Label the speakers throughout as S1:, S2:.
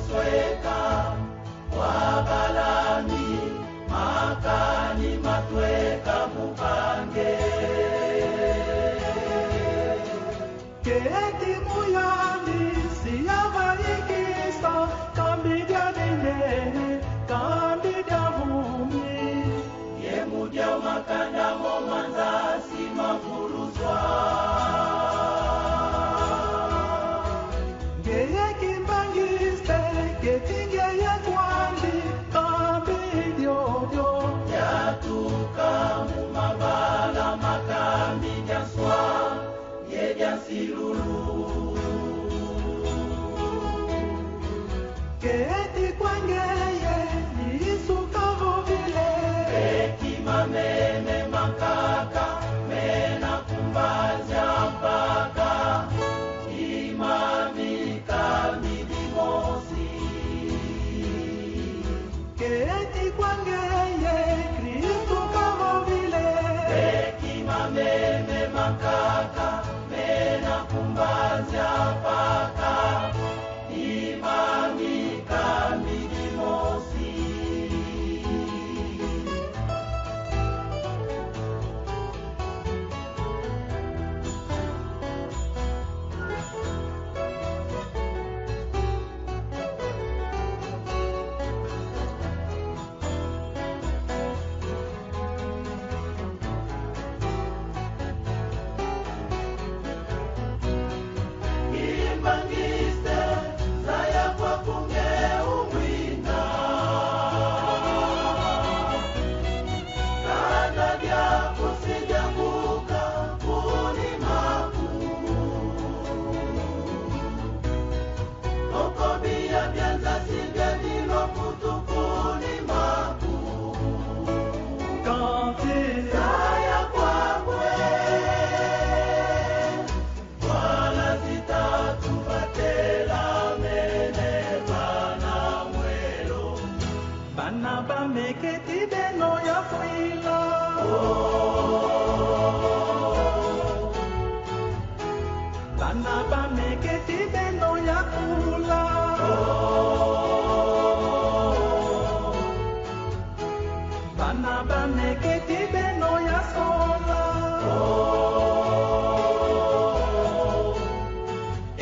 S1: sweka wabalami makani matweka mupange
S2: Keti muyani siyabaikisa kambidia nene kambidia mumi
S1: yemudia makanda momanza simafuruzwa
S2: Geye kimbangiste ketingeye kwandi kambidiodio
S1: yatuka mumabala makambi janswa yejansilulu
S2: Keti kwangeye isukavo vile
S1: ekimameme makaka mena kumbaza mpaka imamika midimosi
S2: Keti kwangeye Kristu kavo vile
S1: ekimameme makaka mena kumbaza mpaka imamika midimosi Imbangiste zaya kwa kunge umwina Kanda vyako sijabuka kuni maku Okobia vyanza sivya nilo kutukuni maku
S2: Kanti
S1: Zaya kwa kwe Wala zitatubatela mene bana mwelo
S2: Bana bameketi beno ya fuila Bana bameketi beno ya kula Bana bameketi beno ya sola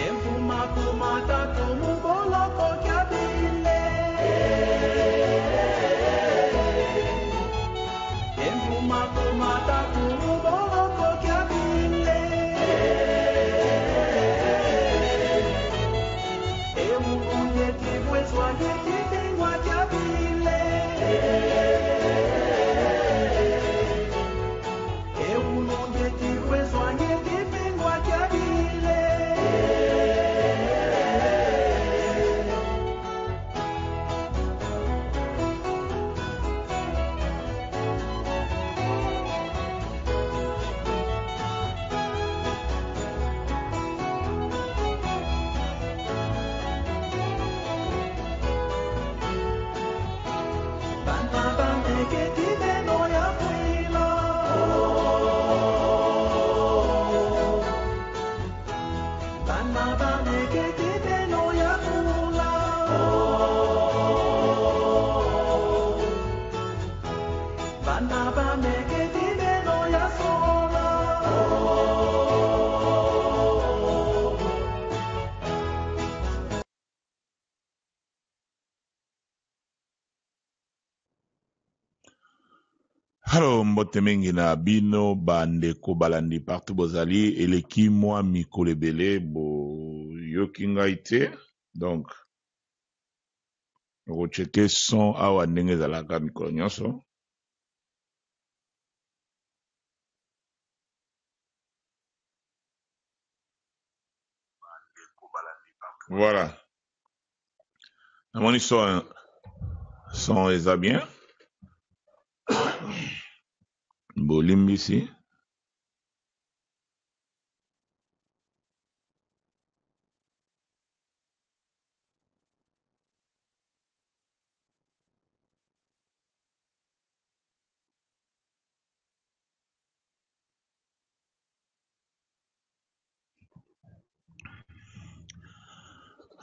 S2: Emfuma kumata tumuboloko kyabile Emfuma kumata tumuboloko kyabile Emukunye kibwezwa yekibingwa kyabile Eulunye kibwezwa yekibingwa kyabile Bana bameketi beno ya fuila Bana bameketi beno ya kula Bana bameketi beno ya sola
S3: Halo mbote mengi na bino bandeko balandi partout bozali eleki mwa mikolo ebele boyoki ngai te donc okocheke son awa ndenge ezalaka mikolo nyonso voilà namoni son eza bien bolimbisi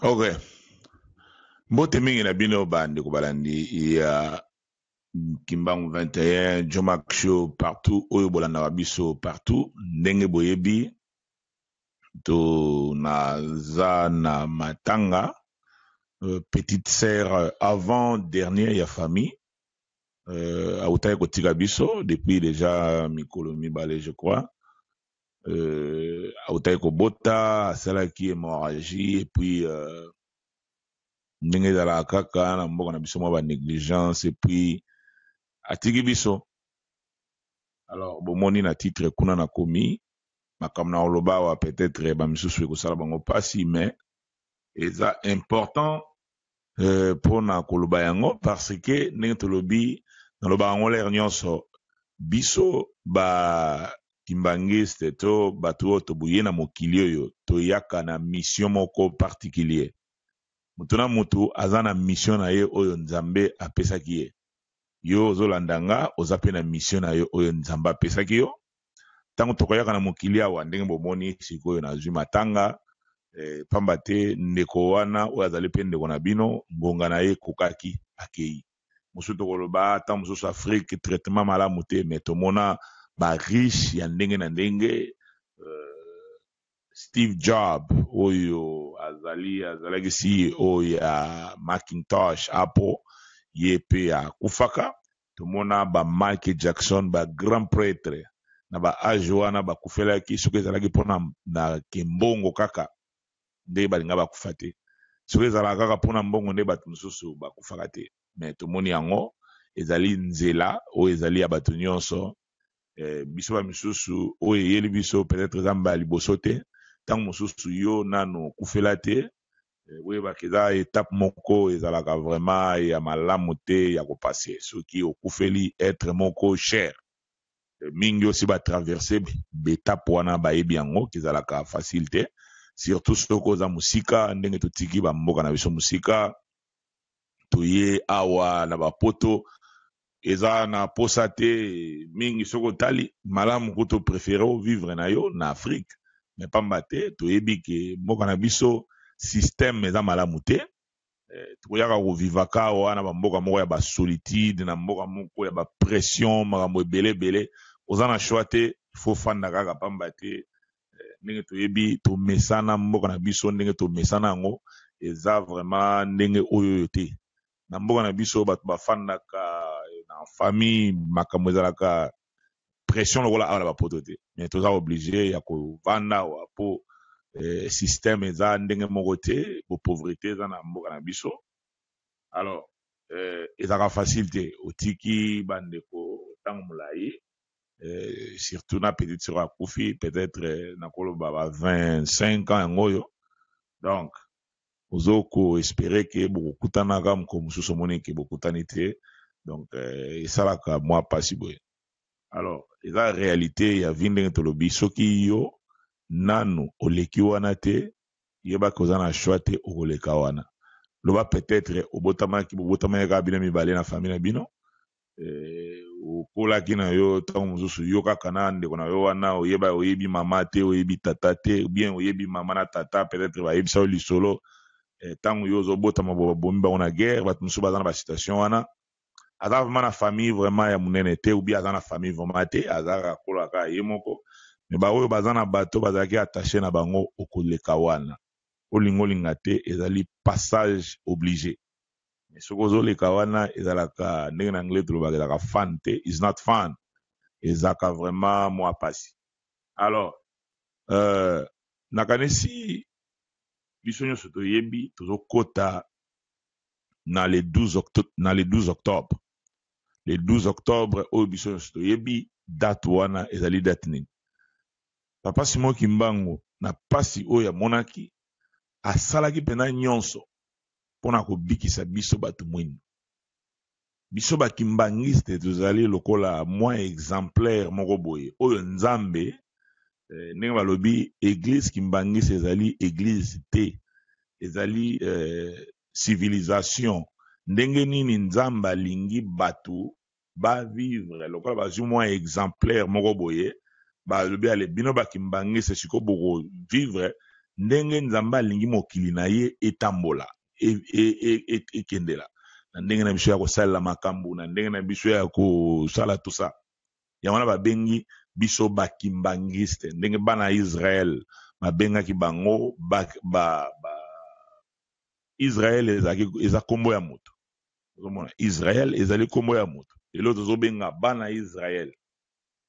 S3: ok Mbote mingi na bino bande ko balandi ya Kimbangu 21 Jomak Show partout oyo bolanda biso partout ndenge boyebi to naza na matanga petite sœur avant dernière ya famille autaye kotika biso depuis déjà mikolo mibale je crois autaye kobota asalaki hémorragie et puis ndenge ezalaka kaka na mboka na biso mwa ba négligence et puis atiki biso. Alors bomoni na titre kuna na komi makambo na oloba wa peut-être ba misusu ekosala bango pasi mais eza important pona koloba yango parce que ndenge tolobi naloba yango lere nyonso biso ba kimbangiste to bato oyo tobuye na mokili oyo toyaka na mission moko particulier. Mutu na mutu aza na mission na ye oyo nzambe apesaki ye. Yo ozolanda nga oza pe na mission na yo oyo nzambe apesaki yo. Tango tokoyaka na mokili awa ndenge bomoni sikoyo nazwi matanga pamba te ndeko wana oyo azali pe ndeko na bino ngonga na ye kokaki akei. Mosusu tokoloba ta mosusu Afrique traitement malamu te mais tomona ba riche ya ndenge na ndenge Steve Jobs oyo azalaki CEO ya Macintosh Apple ye pe akufaka. Tomona ba Michael Jackson ba grand prêtre na ba age wana bakufelaki soki ezalaki mpona na kembongo kaka nde balinga bakufa te. Soki ezalaka kaka mpona mbongo nde bato mosusu bakufaka te. Mais tomoni yango ezali nzela oyo ezali ya bato nyonso biso ba misusu oyo eyeli biso peut-être nzambe ya liboso te ntango mosusu yo nano kufela te oyebaka eza étape moko ezalaka vraiment ya malamu te ya kopase soki okufeli être moko cher mingi osi batraverse betape wana bayebi yango kezalaka facile te surtout soki oza musika ndenge totiki bamboka na biso musika toye awa na bapoto eza na posa te mingi soki otali malamu kuto préféré vivre na yo na Afrique mais pamba te toyebi ke mboka na biso système eza malamu te tokoyaka kovivaka awa na bamboka moko ya basolitude na mboka moko ya bapression makambo ebele oza na choix te faut fanda kaka pamba te ndenge toyebi tomesana mboka na biso ndenge tomesana yango eza vraiment ndenge oyo te na mboka na biso bato bafandaka na famille makambo ezalaka pression lokola awa na bapoto te mais toza obligé ya kovanda awa po système eza ndenge moko te pauvreté eza na mboka na biso. Alors ezalaka facile te otiki bandeko ntango molai surtout na petite sœur akufi peut-être nakoloba ba 25 ans yango oyo donc ozoko espérer ke bokokutanaka moko mosusu omoni ke bokutani te donc esalaka mwa pasi boye. Alors eza réalité ya vi ndenge tolobi soki yo nanu oleki wana te yebaka oza na choix te okoleka wana loba peut-être obotamaki kaka bino mibale na famille na bino okolaki na yo ntango mosusu yo kaka na ndeko na yo wana oyebi mama te oyebi tata te bien oyebi mama na tata peut-être bayebisa yo lisolo ntango yo ozobotama bomi bango na guerre bato mosusu baza na basituation wana aza vraiment na famille vraiment ya monene te ou bien aza na famille vraiment te aza kolaka ye moko mais baoyo baza na bato bazalaki attaché na bango okoleka wana olinga te ezali passage obligé mais soki ozoleka wana ezalaka ndenge na anglais tolobaka ezalaka fun te is not fun ezalaka vraiment mwa pasi. Alors nakanisi biso nyonso toyebi tozokota na le 12 octobre le 12 octobre oyo biso nyonso toyebi date wana ezali date nini. Papa Simon Kimbangu na pasi oyo amonaki asalaki pena nyonso mpona kobikisa biso bato mwini biso bakimbangiste tozali lokola mwa exemplaire moko boye oyo nzambe ndenge balobi église kimbangiste ezali église te ezali civilisation ndenge nini nzambe alingi bato bavivre lokola bazwi mwa exemplaire moko boye balobi ale bino bakimbangiste siko boko vivre ndenge nzambe alingi mokili na ye etambola ekendela na ndenge na biso ya kosalela makambo na ndenge na biso ya kosala tout ça yango wana babengi biso bakimbangiste ndenge bana ya Israel babengaki bango Israel eza kombo ya moto ozomona Israel ezali kombo ya moto lelo tozobenga bana ya Israel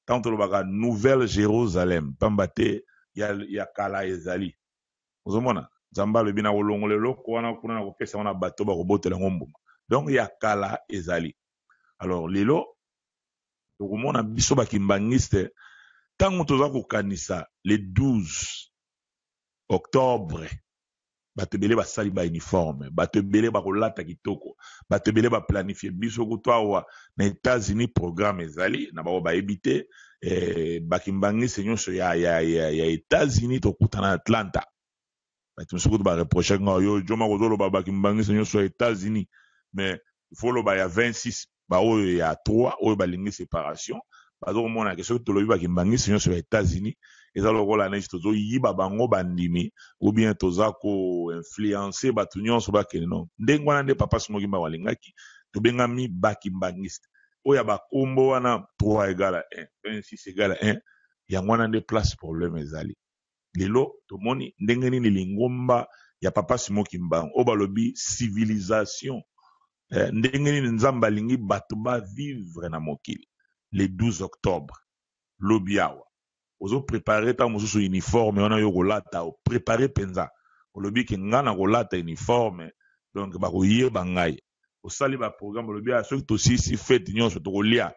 S3: tant tolobaka Nouvelle Jérusalem pamba te ya kala ezali ozomona nzambe alobi na kolongola eloko wana kuna na kopesa wana bato bakobotela yango mbuma donc ya kala ezali alors lelo tokomona biso bakimbangiste ntango toza kokanisa le 12 octobre bato ebele basali ba uniforme bato ebele bakolata kitoko bato ebele baplanifie biso kutu awa na États-Unis programme ezali na bao bayebi te bakimbangiste nyonso ya États-Unis tokutana na Atlanta bato mosuku kutu bareproche nga yo joma kozoloba bakimbangiste nyonso ya États-Unis mais il faut loba ya 26 baoyo ya 3 oyo balingi séparation bazokomona ke soki tolobi bakimbangisi nyonso ya États-Unis eza lokola neti tozoyiba bango bandimi ou bien toza ko-influencer bato nyonso bakende non ndenge wana nde papa Simokimba walingaki tobengami bakimbangiste oyo ya bakombo wana 3 égale 1 26 égale 1 yango wana nde place problème ezali lelo tomoni ndenge nini lingomba ya papa Simokimba oyo balobi civilisation ndenge nini nzambe alingi bato bavivre na mokili le 12 octobre lobi awa ozo préparer ta mosusu uniforme wana yo kolata o préparer penza olobi ke nga na kolata uniforme donc bakoyeba ngai osali ba programme olobi a soki tosisi fête nyonso tokolia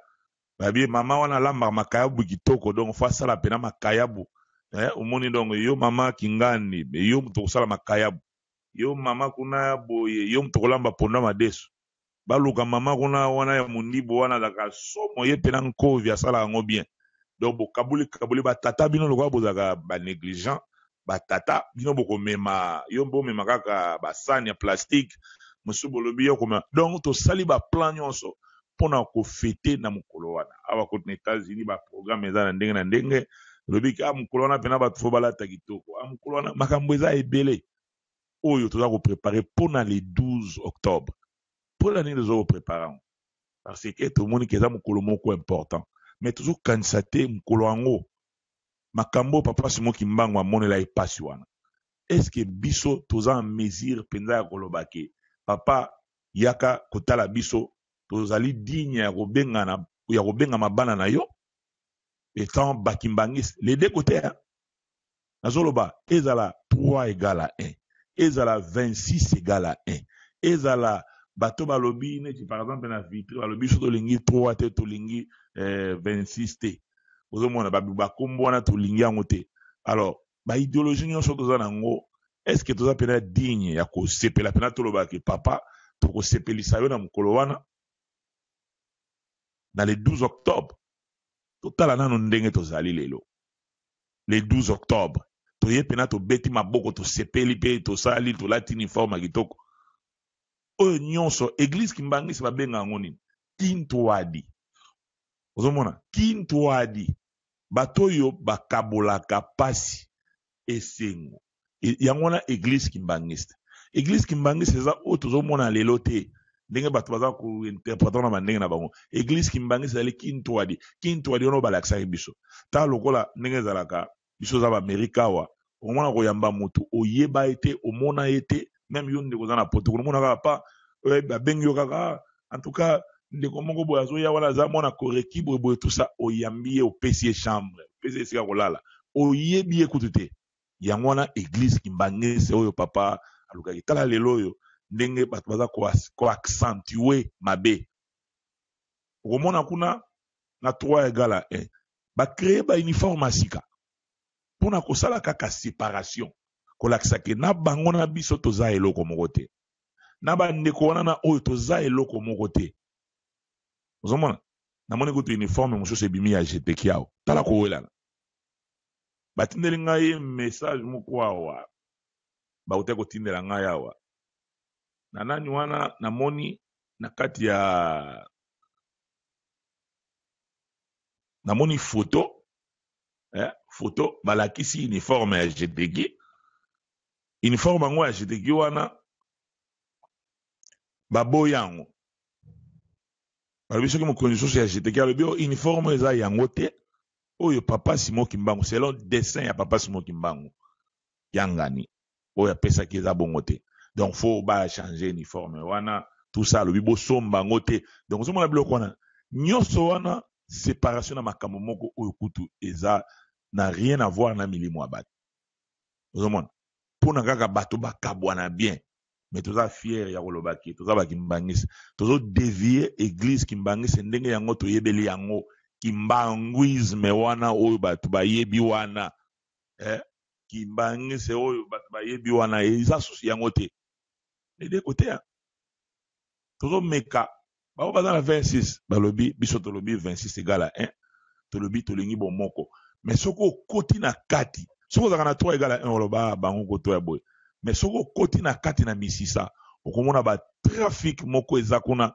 S3: babi mama wana lamba makayabu kitoko donc fa sala pena makayabu omoni donc yo mama kingani yo tokosala makayabu yo mama kuna boye yo tokolamba ponda madeso baluka mama kuna wana ya mundibo wana zaka somo ye pena nkovi asala yango bien donc kabuli batata bino lokwa bozaka ba négligent batata bino bokomema yo bomema kaka basani ya plastique mosu bolobi yo komema donc tosali ba plan nyonso mpona kofete na mokolo wana awa kote na États-Unis ba programme eza na ndenge lobi ka mokolo wana pena bato fo balata kitoko mokolo wana makambo eza ebele oyo toza koprépare mpona le 12 octobre pour l'année de préparant parce que tout le monde qui est mokolo moko important mais toujours kanisa te mokolo yango makambo papa Simokimba amonela epasi wana est-ce que biso toza en mesure penza ya koloba ke papa yaka kotala biso tozali digne ya kobenga mabana na yo étant bakimbangis les deux côtés nazoloba ezala 3 égale à 1 ezala 26 égale à 1 ezala bato balobi neti par exemple na vitre balobi so tolingi 3 te tolingi 26 te ozomona bakombo wana tolingi yango te alors ba idéologie nyonso toza nango est-ce que toza pena digne ya kosepela pena toloba ke papa tokosepelisa yo na mokolo wana na le 12 octobre totala nano ndenge tozali lelo le 12 octobre toye pena tobeti maboko tosepeli pe tosali tolati uniforme kitoko oyo nyonso église kimbangisi babenga yango nini kintoadi ozomona kintoadi bato oyo bakabolaka pasi esengo yango wana église kimbangisi eza oyo tozomona lelo te ndenge bato baza kointerprete na bandenge na bango église kimbangisi ezali kintoadi wana balakisaki biso ta lokola ndenge ezalaka biso za baamerika awa omona koyamba motu oyeba ete omona ete même yo ndeko za na poto komona kaka pa babengi yo kaka en tout cas ndeko moko boye azoya wana aza mwana koreki boye tout ça oyambi ye opesi ye chambre opesi ye esika kolala oyebi ye kutu te yango wana église kimbangisi oyo papa alukaki tala lelo oyo ndenge bato baza koaccentue mabe okomona kuna na 3 égale à 1 bacreye bauniforme asika mpona kosala kaka séparation kolakisa ke na bango na biso toza eloko moko te na bandeko wana na oyo toza eloko moko te ozomona namoni kutu uniforme mosusu ebimi ya jeteki awo tala kowelana batindeli ngai message moko awa bauta kotindela ngai awa na nani wana namoni na kati ya namoni photo photo balakisi uniforme ya jeteki uniforme yango ya jeteki wana babo yango balobi soki mokonzi soso ya jeteki alobi uniforme eza yango te oyo papa Simon Kimbangu selon dessin ya papa Simon Kimbangu yangani oyo apesaki eza bongo te donc faut ba changer uniforme wana tout ça alobi bosomba yango te donc ozomona biloko wana nyonso wana séparation na makambo moko oyo kutu eza na rien à voir na milimo ya bato ozomona mpona kaka bato bakabwana bien mais toza fier ya koloba ke toza bakimbangisi tozo dévier église kimbangisi ndenge yango toyebeli yango kimbanguisme wana oyo bato bayebi wana kimbangisi oyo bato bayebi wana eza susi yango te ede kote ya tozo meka bao baza na 26 balobi biso tolobi 26 égale à 1 tolobi tolingi bomoko mais soko okoti na kati soko ozaka na 3 égale à 1 oloba bango koto ya boye mais soko okoti na kati na misisa okomona ba trafic moko eza kuna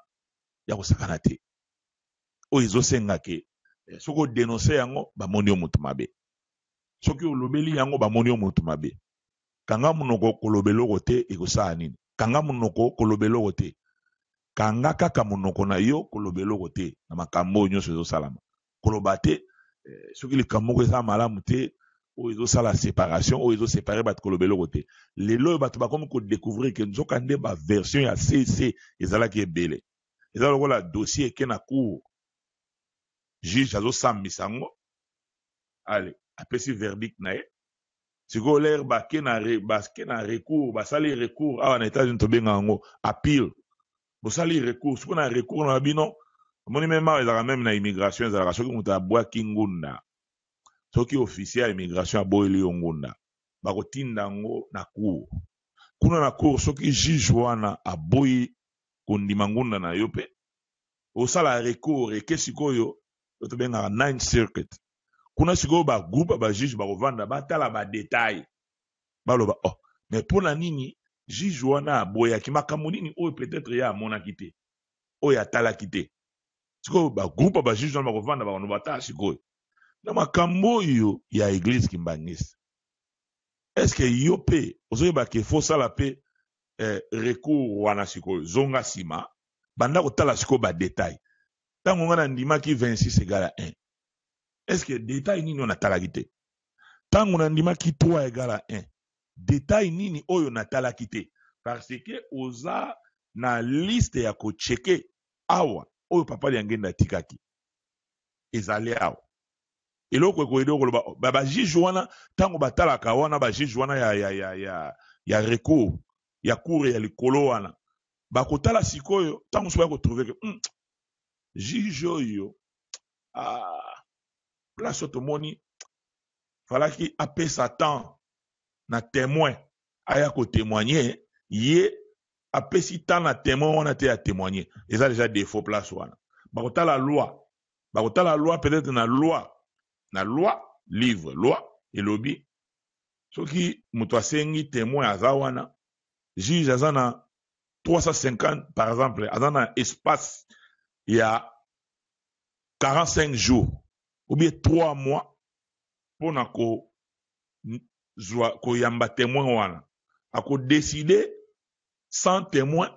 S3: ya kosakana te oyo ezosenga ke soko denoncer yango bamoni yo motu mabe soki olobeli yango bamoni yo motu mabe kanga munoko kolobeloko te ekosala nini kanga munoko kolobeloko te kanga kaka munoko na yo kolobeloko te na makambo nyonso ezosalama koloba te soki likambo moko eza malamu te oyo ezosala séparation oyo ezosépare bato kolobeloko te lelo oyo bato bakomi kodécouvrir ke nzoka nde baversion ya cc ezalaki ebele eza lokola dossier eke na cour juge azosambisa yango ale apesi verdict na ye sikoyo lere bake na recours basali recours awa na états-unis tobenga yango appeal bosali recours sikoyo na recours na bino omoni meme awa ezalaka meme na immigration ezalaka soki moto abwaki ngunda soki officier ya immigration aboyeli yo ngunda bakotinda yango na cour kuna na cour soki juge wana aboyi kondima ngunda na yo mpe osala recours eke sikoyo tobengaka 9 circuit kuna sikoyo bagroupe bajuge bakovanda batala badetail baloba mais mpona nini juge wana aboyaki makambo nini oyo peut-être ye amonaki te oyo atalaki te sikoyo bagroupe bajuge wana bakovanda bakono batala sikoyo na makambo oyo ya église kimbangisi eske yo mpe ozoyebaka fosala mpe recours wana sikoyo zonga nsima banda kotala sikoyo badetail ntango nga na ndimaki 26 égale à 1 eske detail nini oyo natalaki te ntango na ndimaki 3 égale à 1 detail nini oyo natalaki te parce que oza na liste ya kocheke awa oyo papa liangenda atikaki ezali awa eloko ekoyede okoloba bajuge wana ntango batalaka wana bajuge wana ya recours ya cour ya likolo wana bakotala sikoyo ntango soki bakotrouve ke juge oyo place tomoni falaki apesa temps na témoin aya kotémoigner ye apesi temps na témoin wana te ya témoigner eza déjà défaut place wana bakotala loi peut-être na loi livre loi elobi soki moto asengi témoin aza wana juge aza na 350 par exemple aza na espace ya 45 jours ou bien 3 mois pona koyamba témoin wana akodécide sans témoin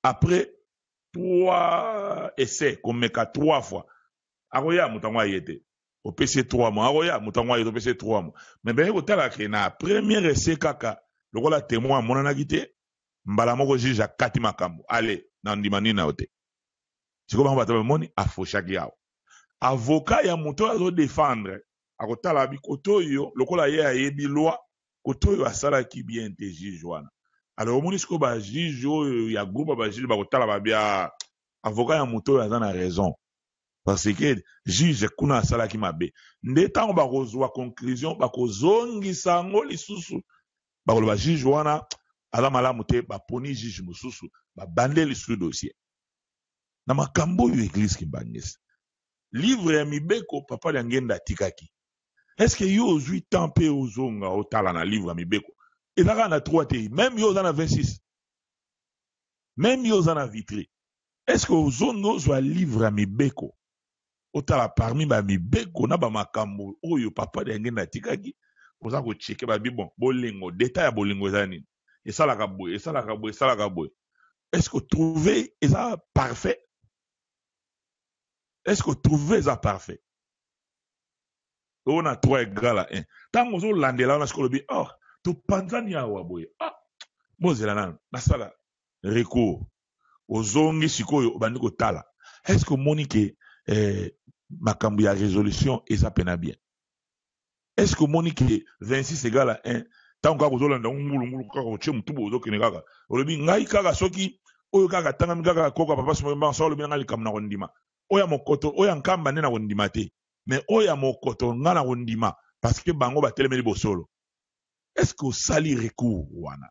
S3: après 3 essais komeka 3 fois akoya mutango ayete opesi 3 mois akoya mutango ayete opesi 3 mois mais ben kotala ke na premier essai kaka lokola témoin amonanaki te mbala moko juge akati makambo ale na ndima nini na yo te sikoyo bango bato bamoni afoshaki yawo avocat ya moto oyo azodefendre akotala bikoto oyo lokola ye ayebi loi koto oyo asalaki bien te juge wana alors omoni sikoyo bajuge oyo ya groupe bajuge bakotala babia avocat ya moto oyo aza na raison parce que juge kuna asalaki mabe nde ntango bakozwa conclusion bakozongisa yango lisusu bakoloba juge wana aza malamu te baponi juge mosusu babande lisusu dossier na makambo oyo église kimbangisi livre ya mibeko papa liangenda atikaki eske yo ozwi temps mpe ozonga otala na livre ya mibeko ezaka na 3 te même yo oza na 26 même yo oza na vitri eske ozonga ozwa livre ya mibeko otala parmi bamibeko na bamakambo oyo papa liangenda atikaki oza kocheke babi bon bolingo detail ya bolingo eza nini esalaka boye est-ce que trouver ça parfait? Est-ce que trouver ça parfait? On a 3 égales à 1. Tant que vous landez là, on a ce qu'on dit, oh, tu penses à Waboy. Ah, moi, c'est là, na sala, recours. Aux ongi sikoyo, bandiko tala. Est-ce que Monique, makambu ya résolution, et ça peine bien? Est-ce que Monique, 26 égale à 1, tant que vous landez, on kaka, chemu tubo, ozo kene kaka. Olobi, ngai kaka soki, oyo kaka, tanga kaka, koka, papa, suma, bansa, olobi, ngali kam na wondima. Oya mokoto, oya nkamba nena wondima te. Mais oya mokoto, ngana wondima. Parce que bango ba telemeli bosolo. Est-ce que sali recours wana?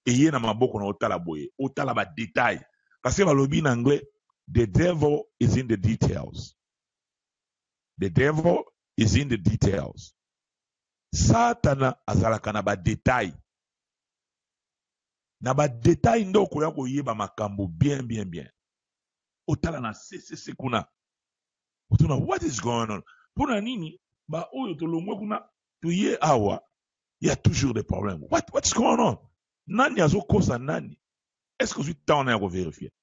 S3: Et yé na maboko na otala boye, otala ba détail. Parce que balobi en anglais, the devil is in the details. The devil is in the details. Satana azalaka na ba détail. Na ba détail ndo koya ko yeba makambo bien. Otala na se kuna. Otuna, what is going on? Pona nini, ba oyo tolongwe kuna, tuye awa, il y a toujours des problèmes. What's going on? Nani azo kosa nani? Est-ce que tu t'en as vérifié?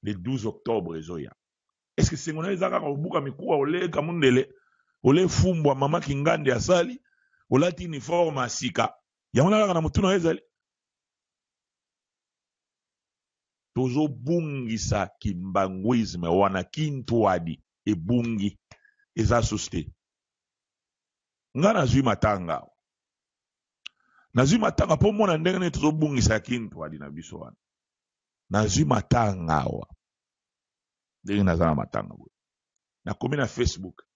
S3: Le 12 octobre, est-ce que c'est mon ezaka au buka mikuwa ole kamundele, ole fumbwa mama kingande asali, ole ti uniforme asika. Ya mona na mutuna ezali. Tozo bungisa kimbanguisme wana kintuadi e bungi eza société. Ngana zui matanga. Nazui matanga po mona ndenge ne tozo bungisa kintuadi na biso wana. Nazui matanga wa. Ndenge nazana matanga bwe. Na komi na Facebook.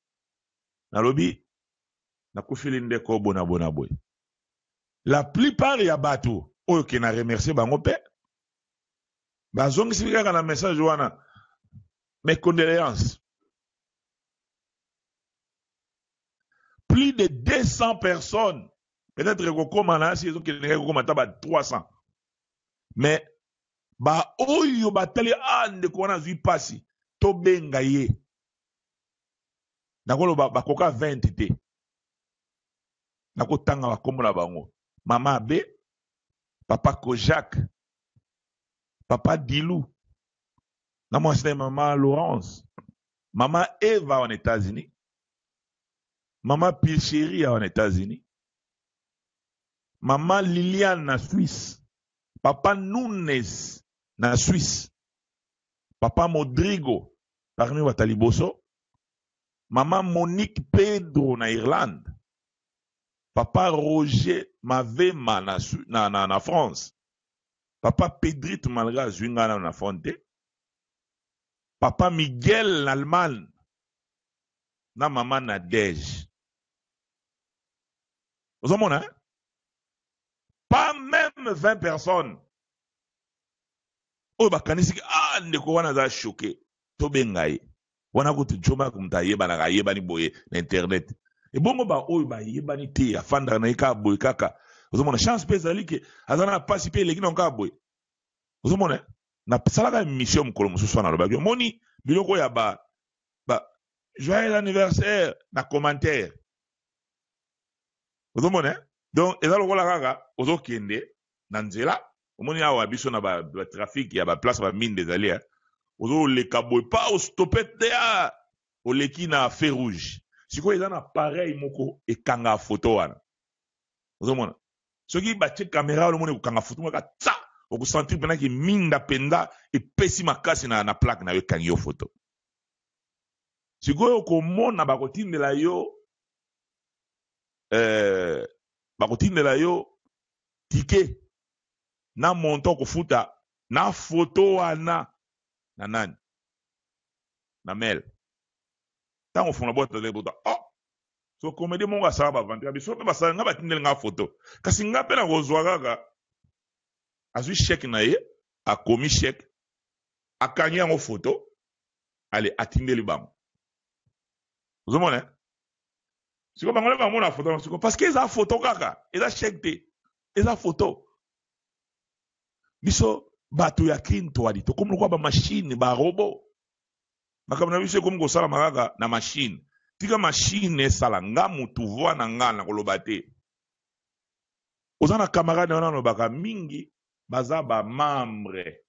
S3: Na lobi na kufili ndeko bona bwe. La plupart ya bato oyo ke na remercier bango pe. Bazongi sifika na message wana. Mes condoléances. Plus de 200 personnes. Peut-être que comme on a si ils ont que 300. Mais ba oyo batali ande ko na zui pasi to benga ye. Nakolo ba koka 20 te. Nako tanga ba kombo na bango. Mama B, papa Kojak, papa Dilou. Na moi c'est maman Laurence. Maman Eva en États-Unis. Maman Pilchéri en États-Unis. Maman Liliane na Suisse. Papa Nunes na Suisse. Papa Modrigo parmi Wataliboso. Maman Monique Pedro na Irlande. Papa Roger Mavema na France. Papa Pedrit Malga Zwingana na Fonte. Papa Miguel en Allemagne. Na maman Nadège. Vous avez hein? Pas même 20 personnes. Oh, bakanisi ndeko wana za choqué. To bengai. Wana ko tujoma kumta yeba na yeba ni boye na internet. Et bongo ba oyo ba yeba ni te afanda na ika boye kaka. Vous avez chance pesa like azana participer leki na ka boye. Vous avez na salaka mission mukolo mususu na loba. Moni biloko ya ba joyeux anniversaire na commentaire. Vous avez donc ezalo kola kaka ozo kende na nzela. Omoni awa biso na ba trafic ya ba place ba mine des alliés. Ozo le kaboy pas au stopette ya o leki na feu rouge. Siko eza na pareil moko e kanga photo wana. Ozo mona. Soki ba che caméra lo moni ko kanga photo maka tsa o ko sentir pena ki minda penda e pesi makasi na plaque na yo kangi yo photo. Siko ko mona ba ko tindela yo ba ko tindela yo ticket na monto kufuta na photo wana na nani na mail tango funa boîte de bota oh so comédie monga ça ba vendre biso ba sa nga batindela nga photo kasi nga pena kozwa kaka azui chèque na ye a commis chèque a kanya ngo photo allez atindeli bango vous mona siko bango le bango na photo siko parce que eza photo kaka eza chèque te eza photo biso bato ya kinto wadi to comme quoi ba machine ba robot makamna biso comme ko sala makaka na machine tika machine sala nga mutu voa na nga na koloba te ozana camarade wana no baka mingi baza ba membre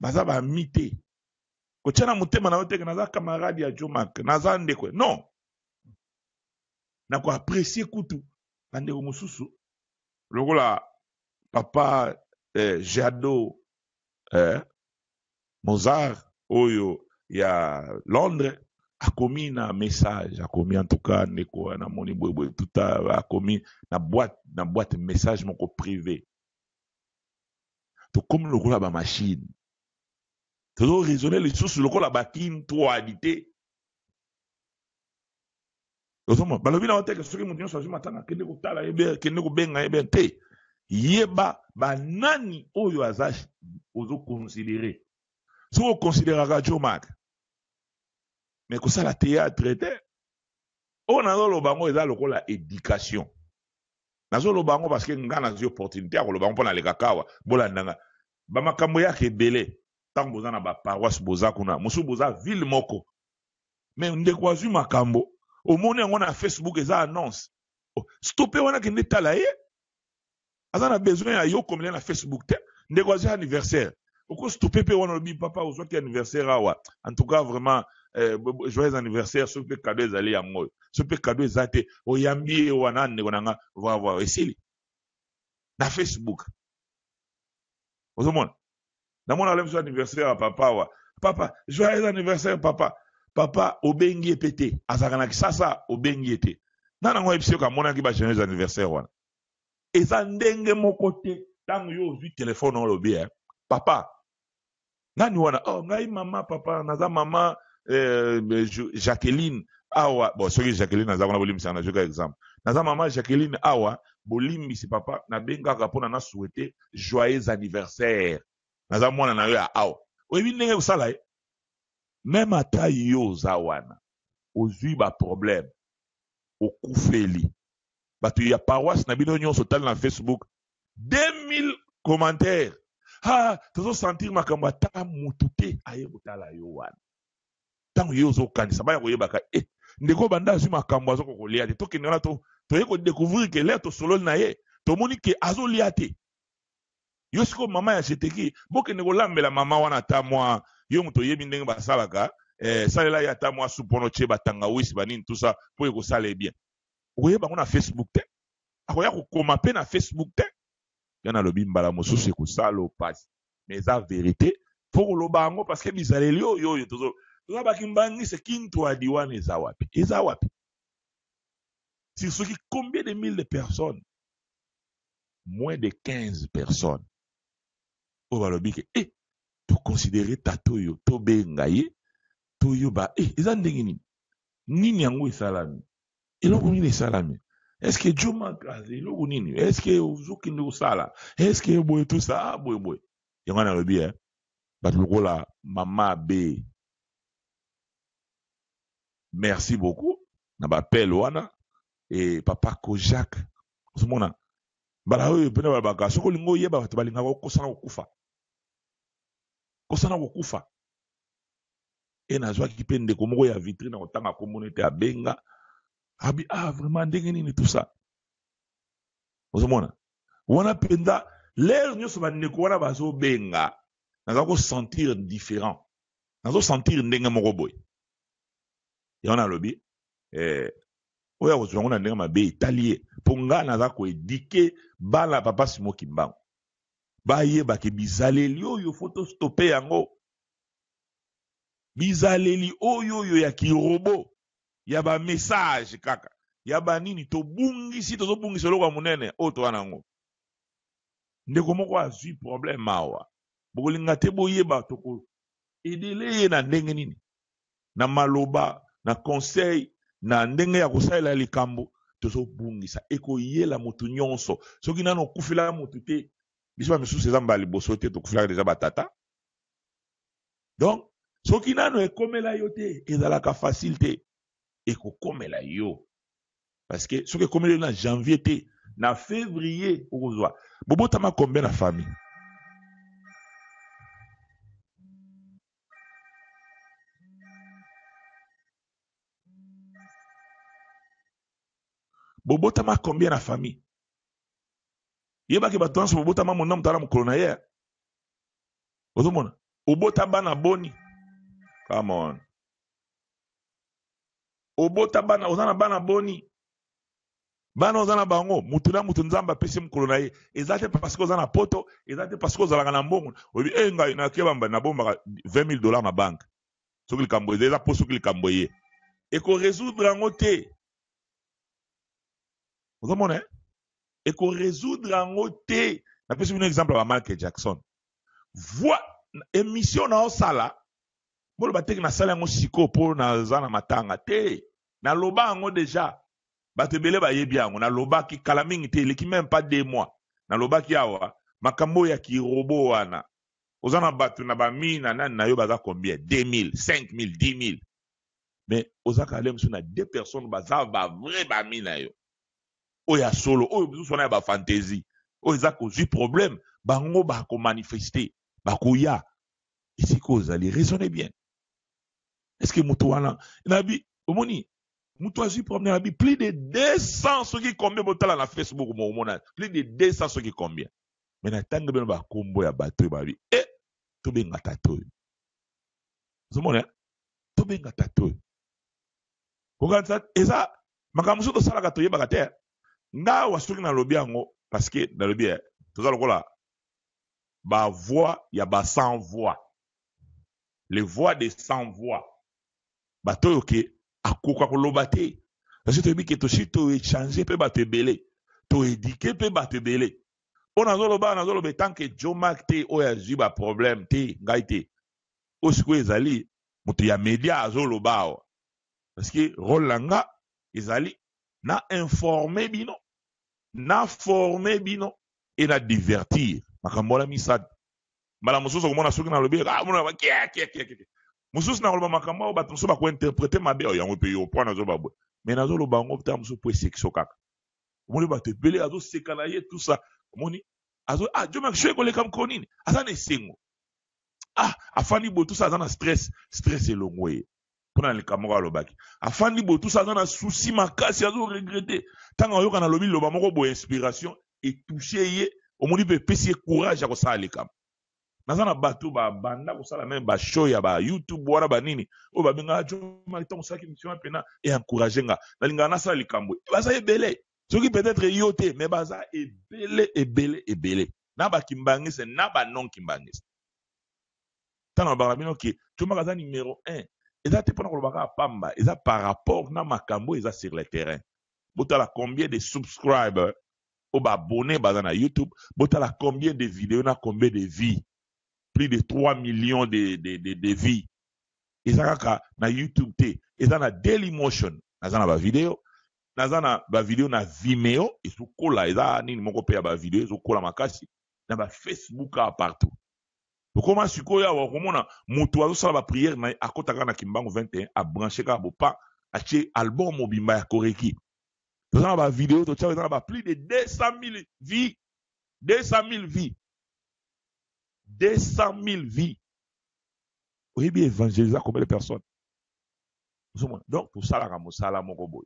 S3: baza ba mite kotiana mutema na yote naza camarade ya Jomak naza ndekwe non na ko apprécier kutu bandeko mususu lokola papa Jado Mozart oyo ya Londres akomi na message akomi en tout cas ndeko na moni boye tout akomi na boîte message moko privé to comme lokola ba machine to raisonner les choses lokola ba kin toalité Ozomo balobi na wote ke soki mutu nyonso azwi matanga kende kotala ebe kende kobenga ebe te yeba banani oyo aza ozo considérer so o considéraka Jomak mais kosala théâtre te o nazoloba ngo eza lokola éducation nazoloba ngo parce que nga nazwi opportunité ya koloba ngo mpo nalekaka awa bolandanga bamakambo yaka ebele ntango boza na baparoisse boza kuna mosusu boza ville moko mais ndeko azwi makambo omoni yango na Facebook eza annonce stoppe wana kende tala ye aza na besoin ya yo komela na Facebook te ndeko azwi anniversaire oko stoppe pe wana lobi papa ozwaki anniversaire awa en tout cas vraiment joyeux anniversaire soki mpe cadeau ezali yango soki mpe cadeau eza te oyambi ye wana ndeko nanga voir esili na Facebook ozomona namona ale mosu anniversaire ya papa awa papa joyeux anniversaire papa obengi ye pe te azalaka na kisasa obengi ye te na nango yebisi yo kamonaki ba joyeux anniversaire wana eza ndenge moko te ntango yo ozwi telefone olobi papa nani wana ngai mama papa naza mama Jacqueline awa bon soki Jacqueline naza wana bolimbisa na joka exemple naza mama Jacqueline awa bolimbisi papa nabengaka mpona na souhaiter joyeux anniversaire naza mwana na yo ya awa oyebi ndenge kosala ye même ata yo oza wana ozwi baproblème okufeli bato ya paroisse na bino nyonso tali na Facebook 2000 commentaires tozosentir makambo ata mutu te aye kotala yo wana ntango ye ozokanisa baya koyebaka ndeko banda azwi makambo azokokolia te tokende wana toye kodécouvrir ke lere tosololi na ye tomoni ke azolia te yo siko mama ya cheteki bokende kolambela mama wana ata mwa yo moto oyebi ndenge basalaka salela ye ata mwa supono tie batangawisi banini tusa mpo ekosala ebien okoyeba ngo na Facebook te akoya kokoma mpe na Facebook te yo nalobi mbala mosusu ekosala opasi mais eza vérité fo koloba yango parce que bizaleli oyo toza bakimbangisa kintu adi wana eza wapi sur soki combien de mille de personnes moins de 15 personnes oyo balobi ke toconsidere tato oyo tobenga ye toyoba eza ndenge nini yango esalami eloko nini esalami est-ce que Jomak aza eloko nini est-ce que ozokende kosala est-ce que boye tout ça boye yango nalobi bato lokola mama be merci beaucoup na bapele wana papa Kojak ozomona mbala oyo pene balabaka soki olingi oyeba bato balingaka kosana kokufa nazwaki mpe ndeko moko ya vitrine kotanga komona ete abenga abi vraiment ndenge nini tout ça ozomona wana mpenza lere nyonso bandeko wana bazobenga naza kosentir différent nazosentir ndenge moko boye yango nalobi oyo akozwa yango na ndenge mabe etali ye mpo ngai naza koedike bana papa Simon Kimbangu bayebake bizaleli oyo fo tostope yango bizaleli oyo ya kirobo ya bamessage kaka ya banini tozobungisa eloko ya monene oyo toza nango ndeko moko azwi problème awa bokolinga te boyeba toko edele ye na ndenge nini na maloba na conseil na ndenge ya kosalela likambo tozobungisa ekoyela motu nyonso soki nano okufela motu te biso bamisusu eza mbala liboso te tokufelaka deja batata donc soki nano ekomela yo te ezalaka facile te ekokomela yo parce que soki ekomela yo na janvier te na février okozwa bobotama combien na famille bobotama combien na famille yebaki bato nyonso bobotama monamo tala mokolo na ye ozomona Obota bana boni. Come on. Obota bana, ozana bana boni. Bana ozana bango, mutuna mutunzamba pesi mkolo na ye. Ezate parce que ozana poto, ezate parce que ozala na mbongo. Obi nga na kebamba na bomba $20,000 na banque. Soki likambo eza po soki likambo ye. Eko résoudre ango te. Ozomona eko résoudre ango te. Na pesi un exemple ba Michael Jackson. Voix émission na osala. Bolo bateki na sala yango siko po na zana matanga te. Na loba ango déjà. Batebele ba yebi yango na loba ki kala mingi te leki même pas 2 mois. Na loba ki awa makambo ya ki robo wana. Ozana batu na ba mina nani na yo baza combien 2,000, 5,000, 10,000. Mais ozaka alem sou na 2 personnes baza ba vrai ba mina yo. Oya solo, oyo bizu na ba fantaisie. Oyo za ko zi problème, bango ba ko manifester, ba ko ya. Ici cause allez raisonnez bien. Est-ce que mutu wana nabi omoni mutu azi problème nabi plus de 200 ceux qui combien botala na Facebook mo mona plus de 200 ceux qui combien. Mais na tanga beno ba kombo ya bato ba bi to benga tato. Zomona to benga tato. Koganza eza makamuso to sala gato yeba gate. Nga wasuki na lobi yango parce que na lobi tozala kola ba voix ya ba sans voix. Les voix des sans voix. Bato yoke akoka koloba te. Parce que toyebi ke to si to échanger pe bato ebele. To éduquer pe bato ebele. On a zoloba tant que Jomak te oya ziba problème te ngai te. Osiko ezali mutu ya media azoloba. Parce que rôle langa ezali na informer bino. Na former bino et na divertir. Makambola misad. Mala mususu komona soki na lobi mona ba kia. Mususu na loba makambo ba tunso ba ko interpréter mabe yango pe yo point na zo babwe. Mais na zo loba ngo putain mususu po sexo kaka. Moni ba te belé azo sekana ye tout ça. Moni azo Jomak shwe ko le kam konini. Azana esengo. Afandi bo tout ça azana stress elongwe. Pona le kamoko alobaki. Afandi bo tout ça azana souci makasi azo regretter. Tanga yoka na lobi loba moko bo inspiration et toucher ye omoni pe pesi courage ya ko sala le kam. Nazana bato ba banda ko sala même ba show ya ba YouTube wala ba nini o ba benga Jomak tango saki mission pena et encourager nga na linga na sala likambo baza ebele soki peut-être yote mais baza ebele na ba kimbangise na ba non kimbangise tana ba bino ki Jomak aza numéro 1 eza te pona ko lobaka pamba eza par rapport na makambo eza sur le terrain botala combien de subscribers au ba abonné baza na YouTube botala combien de vidéos na combien de vies plus de 3 millions de vies. Ezaka na YouTube te. Ezana Dailymotion. Nazana ba vidéo. Nazana ba vidéo na Vimeo. Esukola. Eza nini moko pe ya ba vidéo. Esukola makasi. Na ba Facebook partout. Comment sikoya wa komona mutu azo sala ba prière na akotaka na Kimbangu 21 a brancher ka bopa ache album mobimba ya Koreki. Nazana ba vidéo to tcha ba plus de 200,000 vies. 200,000 vies. 200,000 vies. Oui, bien évangéliser combien de personnes? Donc, pour ça, la ramosala, mon robot.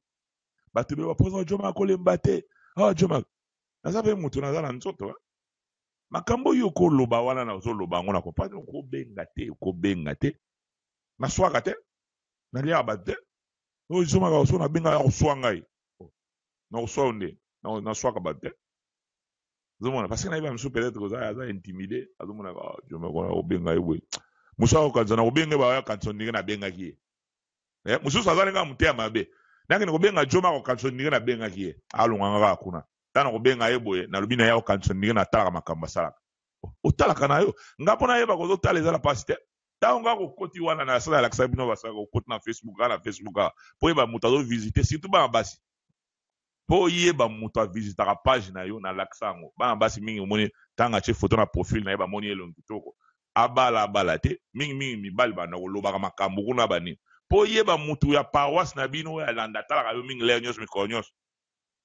S3: Batube wa présent, Jomak, kolembate. Jomak. Nazabe mutu, nazala nsoto. Makambo yoko loba wana na zo loba ngona ko pas ko benga te. Na swaka te. Na lia abate. O Jomak o so na benga ya swanga yi. Na swonde. Na swaka bate. Zomona parce que na iba mso peut-être que ça intimidé azomona Jomak o benga yewe musa o kanzana o benga ba ya kanson ninga na benga ki musu sazana nga mutea mabe nange ko benga Jomak o kanson ninga na benga ki alunga nga kuna tana ko benga yeboye na lubina ya o kanson ninga na talaka makamba sala o talaka na yo ngapo na yeba ko zo tala ezala pasite ta nga ko koti wana na sala la ksabino basaka ko koti na Facebook po yeba mutazo visiter surtout ba basi po yeba mutu a visitaka page na yo na laksango bana basi mingi omoni tanga che photo na profil na yeba moni elongi kitoko abala te mingi mibali bana kolobaka makambo kuna bani po yeba mutu ya paroisse na bino ya landa talaka yo mingi leo nyos mikolo nyos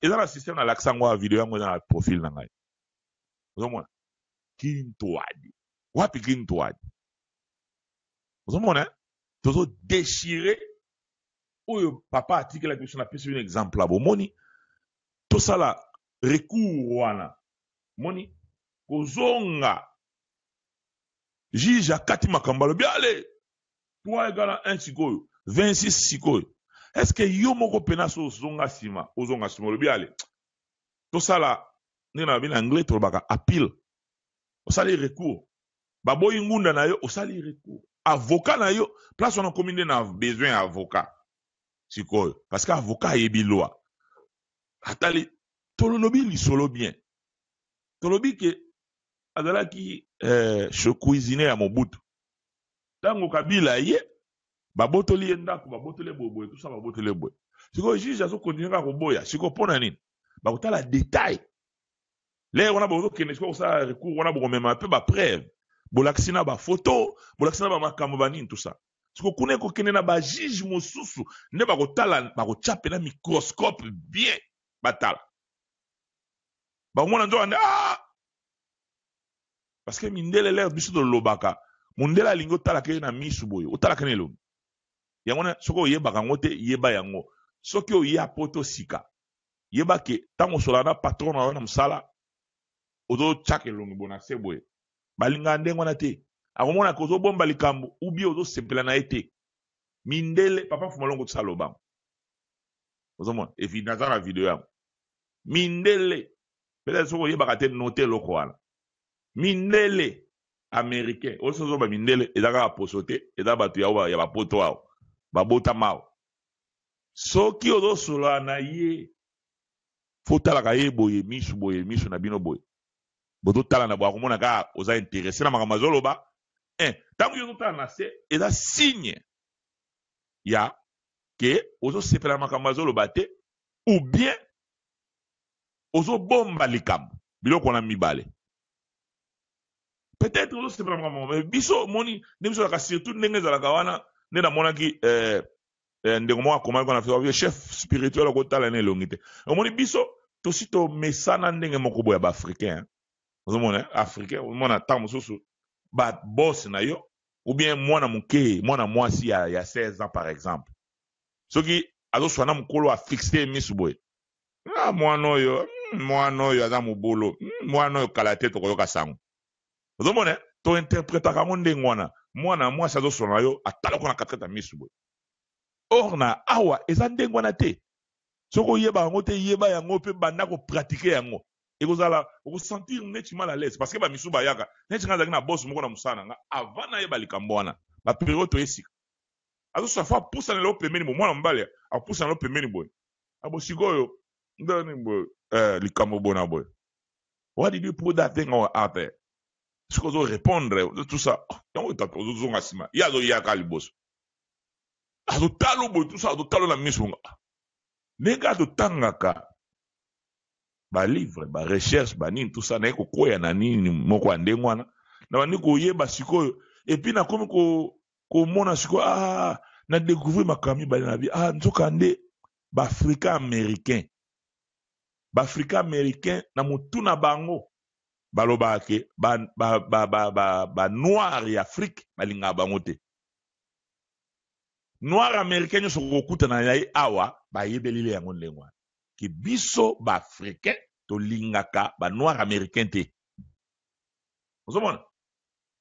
S3: eza na système na laksango ya video yango na profil na ngai ozomona kintoadi wapi kintoadi ozomona tozo déchirer oyo papa atikela biso na pesi un exemple abo moni tout ça là recours wana moni kozonga juge akati makambo alobi ale 3 égale 1 sikoyo 26 sikoyo. Est-ce que yo moko pena so ozonga nsima olobi ale tosala ndenge na babi na anglais tolobaka appeal osali recours baboyi ngunda na yo osali recours avocat na yo place wana komi nde na besoin ya avocat sikoyo parce que avocat ayebi loi atali tolobi lisolo bien tolobi ke azalaki cuisinier ya Mobutu tango Kabila ye babotoli ye ndako babotoli boboye tout ça babotoli boye sikoyo juge azo continuer ka koboya sikoyo pona nini bakotala détail lere wana bozokende sikoyo kosala recours wana bokomema mpe bapreuve bolakisi na bafoto bolakisi na bamakambo banini tout ça sikoyo kuna ekokende na bajuge mosusu nde bakotala bakotya mpe na microscope bien batala bakomona nzo ande parce que mindele lere biso tolobaka mundele alingi otalaka ye na misu boye otalaka na elongi yango na soki oyebaka yango te yeba yango soki oya poto sika yeba ke ntango osola na patron na yo na mosala ozotyaka elongi bo na se boye balingaka ndenge wana te akomona ke ozobomba likambo ubi ozosepela na ye te mindele papa fumalongo tosala lobango ozomona efi naza na video yango mindele peut-être soki oyebaka te note eloko wana mindele américain oso zoba mindele eza kaka poso te eza bato ya bapoto awo babotama awo soki ozosola na ye fotalaka ye boye misu na bino boye bozotala na boye akomona kaka oza interesse na makambo azoloba ntango yo ozotala na se eza signe ya ke ozosepela makambo azoloba te ou bien ozobomba likambo biloko na mibale peut-être ozosepela makambo mais biso moni nde biso laka surtout ndenge ezalaka wana nde namonaki ndenge moko akomaki kona fisa chef spirituel akotala na elongi te omoni biso tosi tomesana ndenge moko boya baafricain ozomona africain omona ntango mosusu baboss na yo ou bien mwana moke mwana mwasi ya 16 ans par exemple soki azoswana mokolo afixe misu boye mwana oyo aza mobolo mwana oyo kala te tokoyoka sango ozomona tointerpretaka yango ndenge wana mwana mwasi azoswana na yo atalaka na katikata misu boye or na awa eza ndenge wana te soki oyeba yango te yeba yango mpe banda kopratike yango ekozala okosentir neti mal à l'aise parce que bamisu bayaka neti nga azalaki na bosi moko na mosala na nga avant nayeba likambo wana baperiode toyesika azosala fo apusana lelo pembeni boye mwana mobali apusana lelo pembeni boye abo sikoyo ndani boye likambo bona boye what did you put that thing out there soki ozorépondre tout ça yango ozozonga nsima ye azoyaka liboso azotalo boye tout ça azotalo na miso nga ndenge atotangaka balivre barecherche banini tout ça naye kokwea na nini moko ya ndenge wana na bandi koyeba sikoyo epuis nakomi komona sikoyo na découvrir makambo mibale na bi nzoka nde baafricain américain na motu na bango balobaka ke banoir ya afrique balingaka bango te noir américain nyonso kokutana na ye awa bayebelile yango ndenge wana ke biso baafricain tolingaka banoir américain te ozomona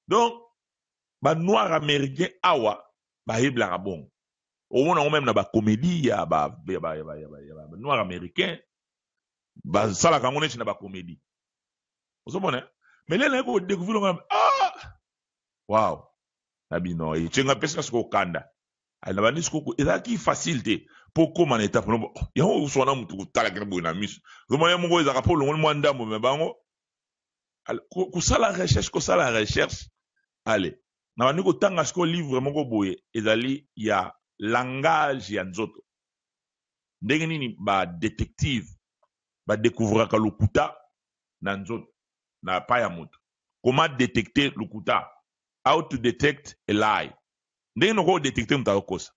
S3: donc banoir américain awa bayebelaka bongo omona ngo meme na bacomédie ya banoir américain basalaka yango neti na bacomédie ozomona mais lelo naye kodécouvrir ngo wow nabino etyenga mpesika siko okanda na bandi siko ezalaki facile te mpo koma na étape yango oswana motu kotalaki na boye na miso ozomona ye moko ezalaka mpo olongoli mwa ndambo me bango kosala recherche ale na bandi kotanga siko livre moko boye ezali ya langage ya nzoto ndenge nini badétective badécouvraka lokuta na nzoto na pa ya moto comment détecter lokuta how to detect a lie ndenge noko odétecte moto akokosa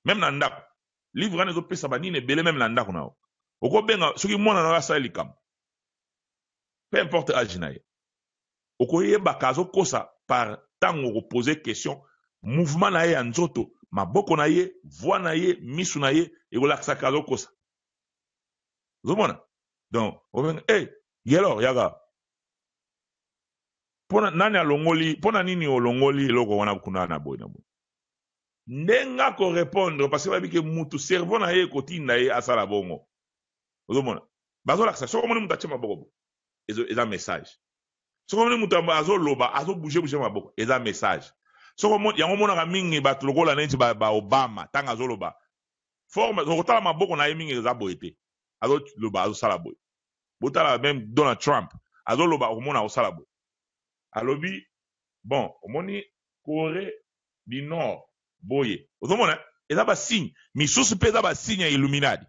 S3: même na ndako livre wana ezopesa banini ebele même na ndako na yo okobenga soki mwana na yo asala likambo peu importe age na ye okoyebaka azokosa par ntango okopose question mouvement na ye ya nzoto maboko na ye voix na ye misu na ye ekolakisaka azokosa ozomona donc obenga yelo yaga pona nani alongoli pona nini olongoli eloko wana kuna na boy na boy ndenga ko répondre parce que babike mutu cerveau na ye kotinda ye asala bongo ozomona bazolakisa soko moni mutu atie maboko eza message soko moni mutu azoloba azobouge maboko eza message soko moni yango monaka mingi bato lokola neti ba Obama tanga azoloba forme okotala maboko na ye mingi eza boye te azoloba azosala boye botala même Donald Trump azoloba okomona azosala boye alobi bon omoni Corée du Nord boye ozomona eza ba signe misusu pe eza ba signe ya Illuminati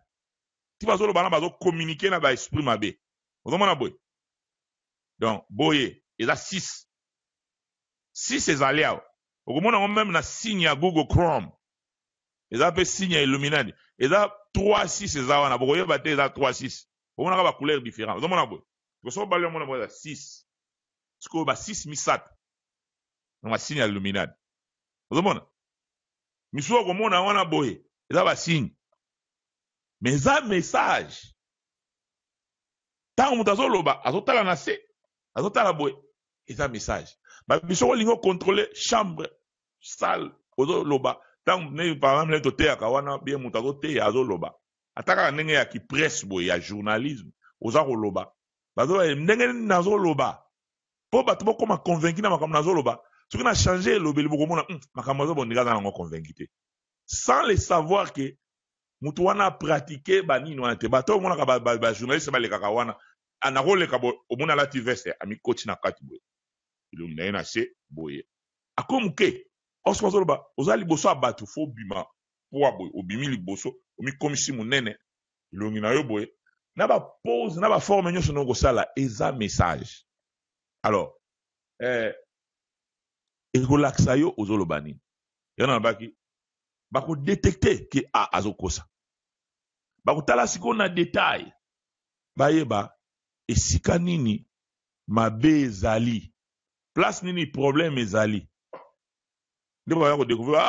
S3: ti bazoloba na bazo communiquer na ba esprit mabe ozomona boye donc boye eza 6 ezali awa okomona ngo même na signe ya Google Chrome eza pe signe ya Illuminati eza 3-6 eza wana bokoyeba te eza 3-6 okomona ka ba couleur différent ozomona boye koso bali mona boye eza 6 siko ba 6 misat na signe ya Illuminati ozomona misuwa okomona wana boye eza ba signe mais eza message tango mutu azoloba azotala na se azotala boye eza message biso kolingo contrôler chambre salle ozoloba tango ne par exemple toteyaka wana bien mutu azoteya azoloba ataka ndenge ya kipresse boye ya journalisme oza koloba bazoba ndenge nazoloba po bato bokoma convaincu na makambo nazoloba soki na changer elobeli bokomona makambo azobondika aza nango convaincu te sans le savoir que mutu wana pratiquer banini wana te bato omonaka ba journaliste balekaka wana anakoleka omona alati veste amikoti na kati boye elongi na ye na se boye akomuke oso bazoloba oza liboso ya bato fo bima poa boye obimi liboso omikomisi monene elongi na yo boye na bapose na baforme nyonso na okosala eza message alors ekolakisa yo ozoloba nini yo na baki bakodetecte ke azokosa bakotala sikoyo na detail bayeba esika nini mabe ezali place nini problème ezali nde baya kodécouvrir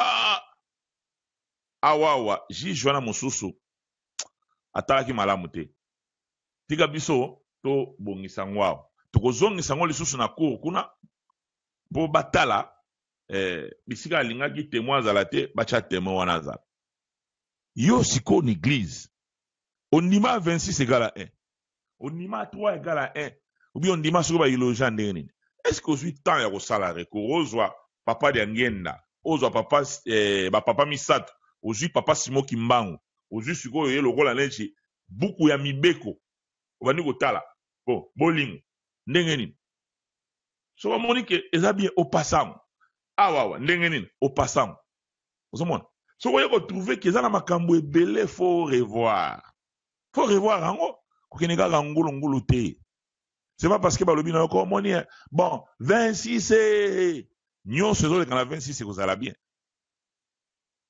S3: awawa juge wana mosusu atalaki malamu te tika biso tobongisa ngo awa tokozongisa ngo lisusu na cour kuna mpo batala bisika alingaki témoin azala te batya témoin wana azala yo sikoyo na église ondima 26 égale à 1 ondima 3 égale à 1 ou bien ondima sikoyo bailogien ndenge nini est-ce que ozwi temps ya kosala recours ozwa papa dia ngenda ozwa papa bapapa misato ozwi papa Simo Kimbangu ozwi sikoyo ye lokola neti buku ya mibeko obandi kotala bon bolingo ndenge nini so bamoni ke eza bien opasango awawa ndenge nini opasango ozomona soko oye kotrouve ke eza na makambo ebele faut revoir yango kokende kaka ngulungulu te c'est pas parce que balobi na yo komoni bon 26 nyonso ezoleka na 26 ekozala bien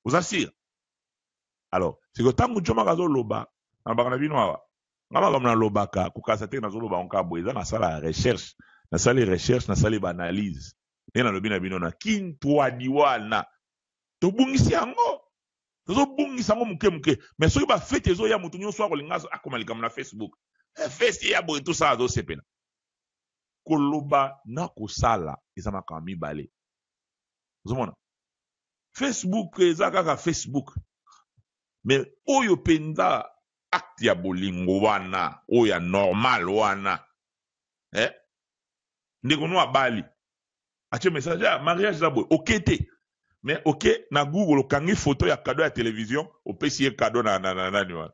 S3: oza sire alors c'est que ntango jomaka azoloba na baka na bino awa nga makambo nalobaka kokasa te nazoloba onka boye eza nasala recherche nasali recherche nasali baanalyse nde nalobi na bino na kintwadi wana tobungisi yango tozobungisa yango moke mais soki bafete ezoya motu nyonso akolinga akoma likambo na Facebook feste ya boye tosala azosepela koloba na kosala eza makambo mibale ozomona Facebook eza kaka Facebook mais oyo penza acte ya bolingo wana oyo ya normal wana ndeko no abali atie message ya mariage za boye ok te mais ok na Google okangi photo ya cadeau ya télévision opesi ye cadeau na nani wana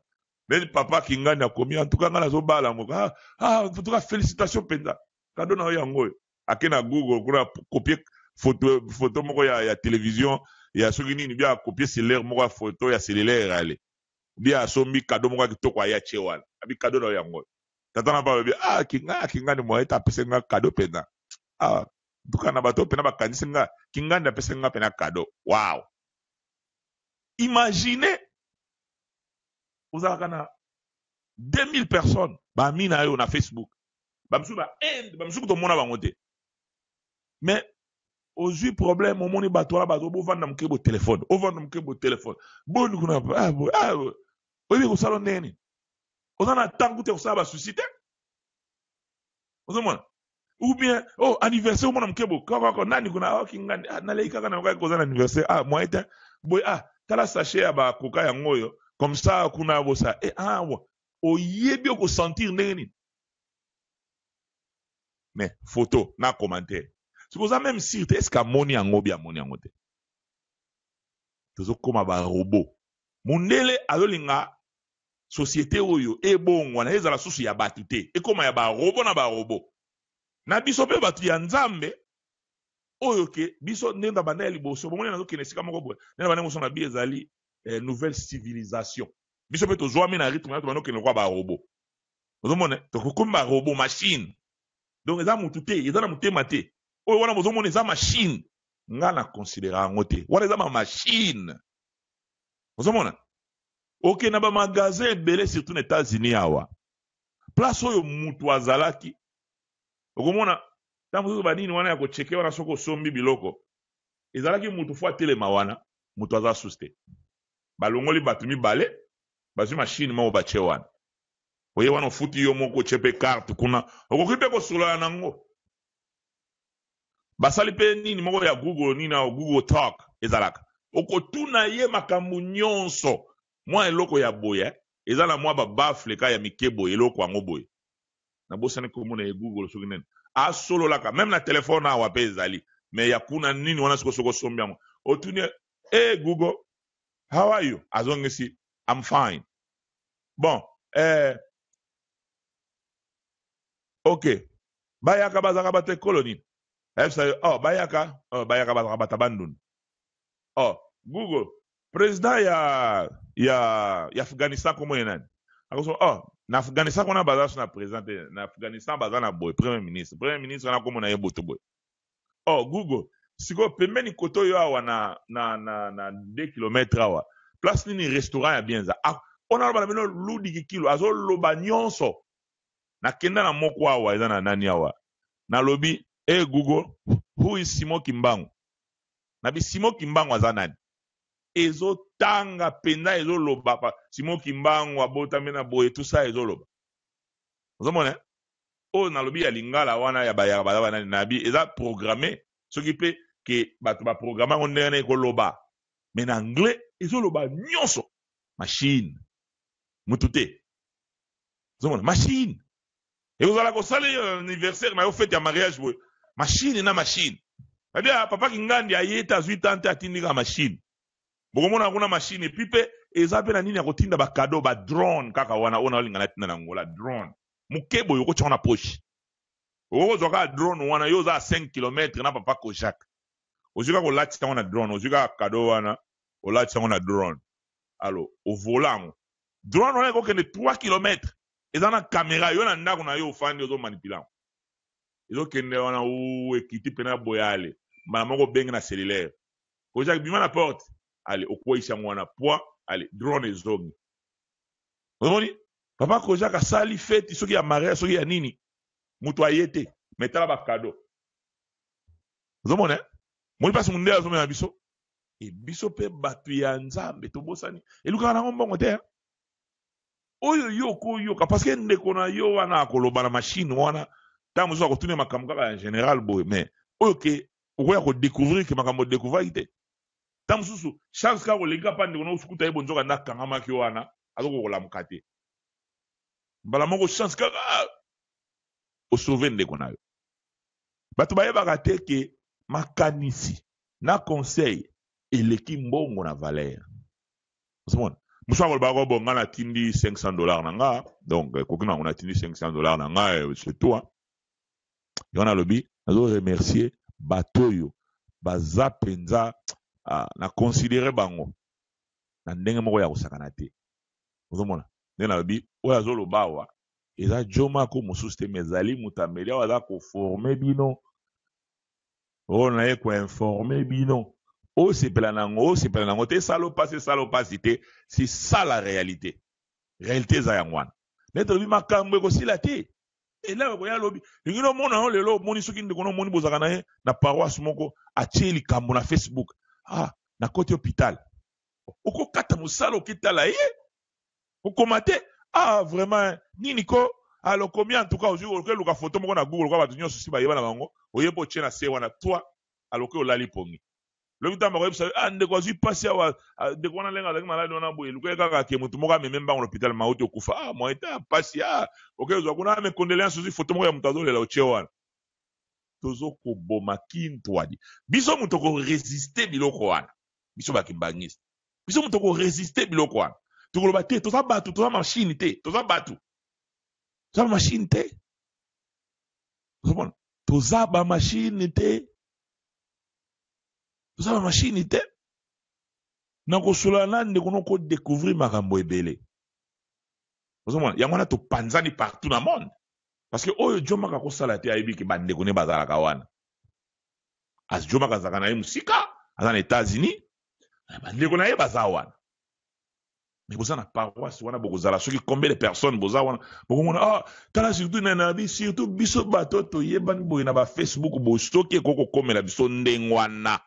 S3: mais papa kingani akomi en tout cas nga nazobala moko en tout cas félicitations penza cadeau na yo yango ake na Google kuna copier photo moko ya télévision ya soki nini bia copier cellulaire moko ya photo ya cellulaire ale bia asombi cadeau moko kitoko aya che wana abi cadeau na yo yango tata na ba bia kingani mo eta pese nga cadeau penza duka na bato pena bakanisi nga kingani apese nga pena cadeau wow imaginez ozalaka na 2000 personnes bamina yo na Facebook bamisuku tomona bango te mais ozwi problème omoni bato wana bato bovanda moke bo telefone ovanda moke bo telefone boni kuna oyebi kosala ndeni oza na ntango te kosala basusi te ozomona ou bien oh anniversaire mona mkebo kako nani kuna okingani naleika kana kwa kozana anniversaire moi était boy tala sachet ya ba koka ya ngoyo comme ça kuna bosa oyebi ko sentir ndenge. Mais photo na commentaire supposa même si est-ce que moni angobi amoni angote tozo koma ba robot mundele azolinga société oyo ebongwa na ezala susu ya batu te ekoma ya ba robot na ba robot na biso pe batu ya nzambe oyo ke biso ndenda banda ya liboso bomoni nazo kene sika moko boye ndenda banda moso na bi ezali nouvelle civilisation biso pe tozwami na rythme na to bando kene kwa ba robot ozomone tokokomi ba robot machine donc eza mutu te eza na mutema te oyo wana bozomona eza machine nga na considérer yango te wana eza ma machine ozomona ok na ba magasin ebele surtout na États-Unis awa place oyo mutu azalaki okomona tamuzo banini wana ya kocheke wana soko sombi biloko ezalaki mutu fwa telema wana mutu aza suste balongoli batu mibale bazwi machine moko bache wana oye wana ofuti yo moko chepe carte kuna okoki mpe kosolola nango basali mpe nini moko ya Google nini na Google Talk ezalaka okotuna ye makambo nyonso mwa eloko ya boye eza na mwa babafle ka ya mikebo eloko yango boye na bosani komona ye Google soki nene asololaka même na telefone awa pe ezali mais ya kuna nini wana soko sombi yango otuni Google how are you azongesi I'm fine bon ok bayaka bazaka bate koloni bayaka bazaka batabandun Google président ya Afghanistan komo yenani akoso na Afghanistan kona baza na président na Afghanistan baza na boy premier ministre na komo na ye boto boy Google siko pembeni koto yo awa na 2 km awa place nini restaurant ya bienza ona loba na bino ludi kilo azo loba nyonso na kenda na moko awa eza na nani awa na lobi Google who is Simon Kimbangu na bi Simon Kimbangu aza nani ezo tanga penda ezo loba pa Simon Kimbangu abotami na boye tout ça ezo loba ozomona na lobi ya lingala wana ya bayaka bala nani nabi eza programmé soki pe ke batu ba programmer on ndene ko loba mais na anglais ezo loba nyonso machine mutute ozomona machine ezala ko sali anniversaire na yo fête ya mariage boy machine na machine abia papa kingandi ayeta 8 ans atindika machine bokomona kuna machine pipe ezape na nini ya kotinda ba cadeau ba drone kaka wana ona lingana tinda na ngola drone mukebo yoko chona poche oko zoka drone wana yo za 5 km na papa ko Jacques ozuka ko lati wana drone ozuka cadeau wana o lati wana drone alors au volant drone wana ko kende 3 km ezana caméra yo na ndako na yo ofandi ozo manipulant ezo kende wana ekiti pena boyale mala moko bengi na cellulaire ko Jacques bima na porte allez okoisha mwana poa allez drone ezongi omoni papa ko Jacques asali fête soki ya mariage soki ya nini mutu ayete metala ba cadeau ozomona moni pasi munde azomena biso biso pe batu ya nzambe tobosani eluka na mbongo te oyo yoko yoka parce que ndeko na yo wana akoloba na machine wana tamu zo akotune makambo kaka en général boy mais oyo ke okoya ko découvrir ke makambo découvrir ite tamu susu chance ka ko lenga pa ndeko na usukuta yebo nzoka na kangama ki wana azoko ko lamuka te mbala moko chance kaka o sauver ndeko na yo batu bayebaka te ke makanisi na conseil eleki mbongo na valeur osomona muso ko ba ko bonga na tindi $500 na nga donc kokina on a tindi $500 na nga c'est toi yona lobi nazo remercier batoyo baza penza na considérer bango na ndenge moko ya kosakana te osomona ndena lobi oya zo lobawa eza joma ko mususu te mezali mutameli aza ko former bino na ye ko informer bino c'est planango te salo passe te c'est ça la réalité za yangwana neto bi makambo ko sila te et là ko ya lobi ngino mona on lelo moni soki ndeko no moni bozaka na ye na paroisse moko acheli kambo na Facebook na côté hôpital oko kata musalo kitala ye oko mate vraiment nini ko Alors combien en tout cas aujourd'hui que luka photo moko na Google kwa batunyo susi ba yeba na bango oyebo tchena se wana toi alors que olali pongi le bitamba ko yebisa ande ko zui pasi awa de ko na lenga zangi maladi wana boye luka kaka ke mutu moko amemba ngo hôpital mauti okufa mo eta pasi okay zo kuna me condoléances susi photo moko ya mutazo lela oche wana tozo ko boma kintwadi biso mutu ko résister biloko wana biso bakimbangisi biso mutu ko résister biloko wana tukoloba te toza batu toza machine te toza batu toza machine te toza ba machine te toza ba machine te na kosola nande kono ko découvrir makambo ebele ozomona yango na to panzani partout na monde parce que oyo joma ka kosala te ayebi ke bande kone bazalaka wana as joma ka zaka na ye musika azana États-Unis bande kona ye baza wana mais boza na paroisse wana bokozala soki combien de personnes boza wana bokomona tala surtout na bi surtout biso bato to yebani boye na ba Facebook bo stocké koko komela biso ndengwana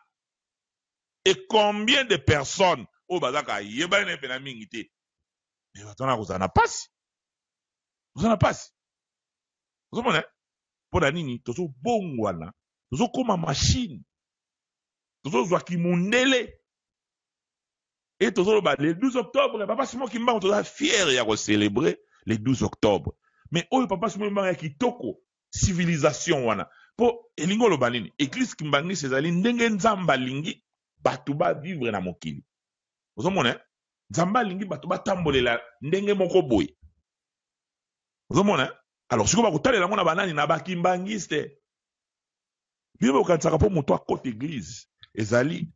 S3: et combien de personnes o bazaka yebani na pena mingi te mais batona kozana pasi kozana pasi ozomona pona nini tozo bongwana tozo koma machine tozo zwa kimundele et le 12 octobre, papa Simon Kimba, on est fier de célébrer le 12 octobre. Mais oh, papa Simon Kimba, qui toko civilisation wana. Po elingo lo banini, église Kimbangi sezali ndenge nzamba lingi batuba vivre na mokili. Ozo mona, nzamba lingi batuba tambolela ndenge moko boy. Ozo mona, alors siko ba kotalela mona banani na ba Kimbangiste. Bibo katsaka po moto a côté église. Ezali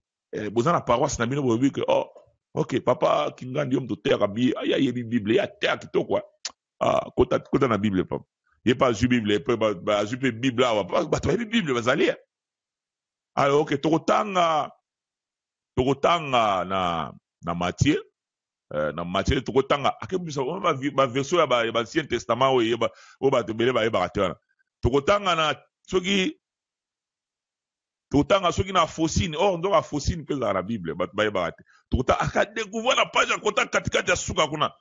S3: bozana paroisse na bino bobi que ok papa kingandi yom to terre bi aya yebi bible ya terre kitoko kota na bible papa ye pas ju bible pe ba ju pe bible awa ba to yebi bible bazali alors ok tokotanga na Matthieu na Matthieu tokotanga akebisa ba verso ya ba ancien testament o ba to bele ba yeba katana tokotanga na soki totanga soki na faucine ndo ka faucine pe za la bible bat baye barate tota aka découvrir la page kota katikati ya suka kuna